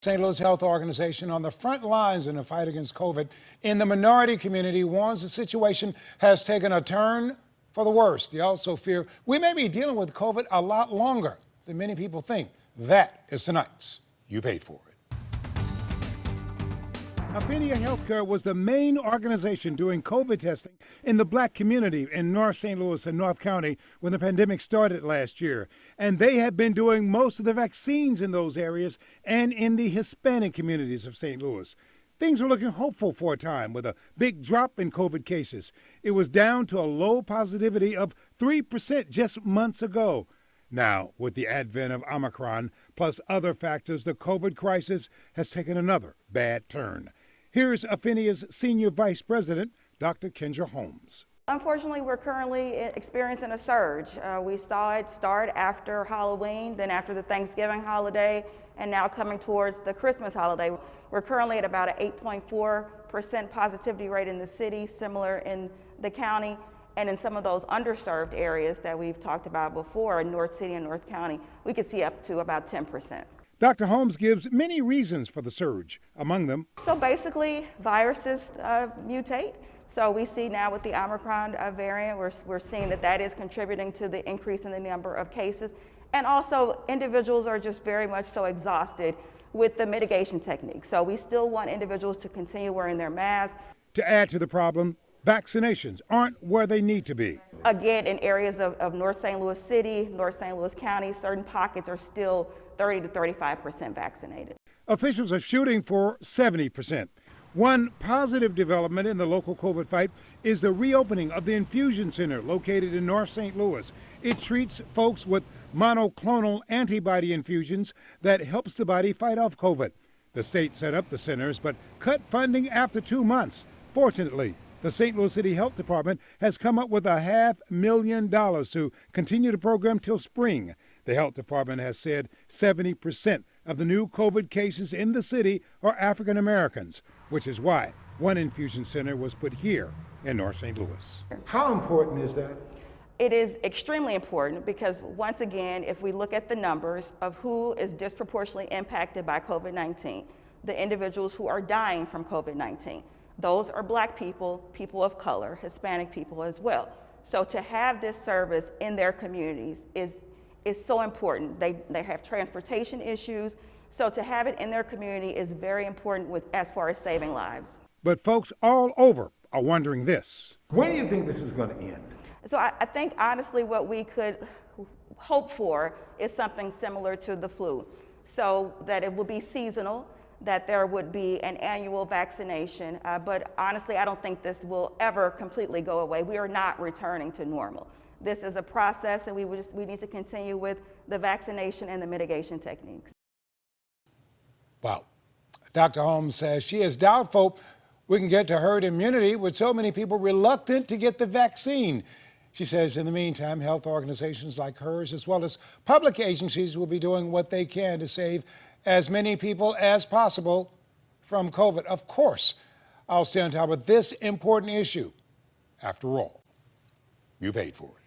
St. Louis Health Organization on the front lines in the fight against COVID in the minority community warns the situation has taken a turn for the worse. They also fear we may be dealing with COVID a lot longer than many people think. That is tonight's You Paid For It. Affinia Healthcare was the main organization doing COVID testing in the black community in North St. Louis and North County when the pandemic started last year. And they have been doing most of the vaccines in those areas and in the Hispanic communities of St. Louis. Things were looking hopeful for a time with a big drop in COVID cases. It was down to a low positivity of 3% just months ago. Now, with the advent of Omicron plus other factors, the COVID crisis has taken another bad turn. Here's Affinia's Senior Vice President, Dr. Kendra Holmes. Unfortunately, we're currently experiencing a surge. We saw it start after Halloween, then after the Thanksgiving holiday, and now coming towards the Christmas holiday. We're currently at about an 8.4% positivity rate in the city, similar in the county, and in some of those underserved areas that we've talked about before, in North City and North County, we could see up to about 10%. Dr. Holmes gives many reasons for the surge, among them. So basically, viruses mutate. So we see now with the Omicron variant, we're seeing that is contributing to the increase in the number of cases. And also, individuals are just very much so exhausted with the mitigation techniques. So we still want individuals to continue wearing their masks. To add to the problem, vaccinations aren't where they need to be. Again, in areas of North St. Louis City, North St. Louis County, certain pockets are still 30 to 35% vaccinated. Officials are shooting for 70%. One positive development in the local COVID fight is the reopening of the infusion center located in North St. Louis. It treats folks with monoclonal antibody infusions that helps the body fight off COVID. The state set up the centers but cut funding after 2 months. Fortunately, the St. Louis City Health Department has come up with $500,000 to continue the program till spring. The health department has said 70% of the new COVID cases in the city are African Americans, which is why one infusion center was put here in North St. Louis. How important is that? It is extremely important because, once again, if we look at the numbers of who is disproportionately impacted by COVID-19, the individuals who are dying from COVID-19, those are black people, people of color, Hispanic people as well. So to have this service in their communities is so important. They have transportation issues, so to have it in their community is very important as far as saving lives. But folks all over are wondering this. When do you think this is going to end? So I think honestly what we could hope for is something similar to the flu, so that it will be seasonal, that there would be an annual vaccination, but honestly I don't think this will ever completely go away. We are not returning to normal. This is a process, and we need to continue with the vaccination and the mitigation techniques. Wow. Dr. Holmes says she is doubtful we can get to herd immunity with so many people reluctant to get the vaccine. She says in the meantime, health organizations like hers, as well as public agencies, will be doing what they can to save as many people as possible from COVID. Of course, I'll stay on top of this important issue. After all, you paid for it.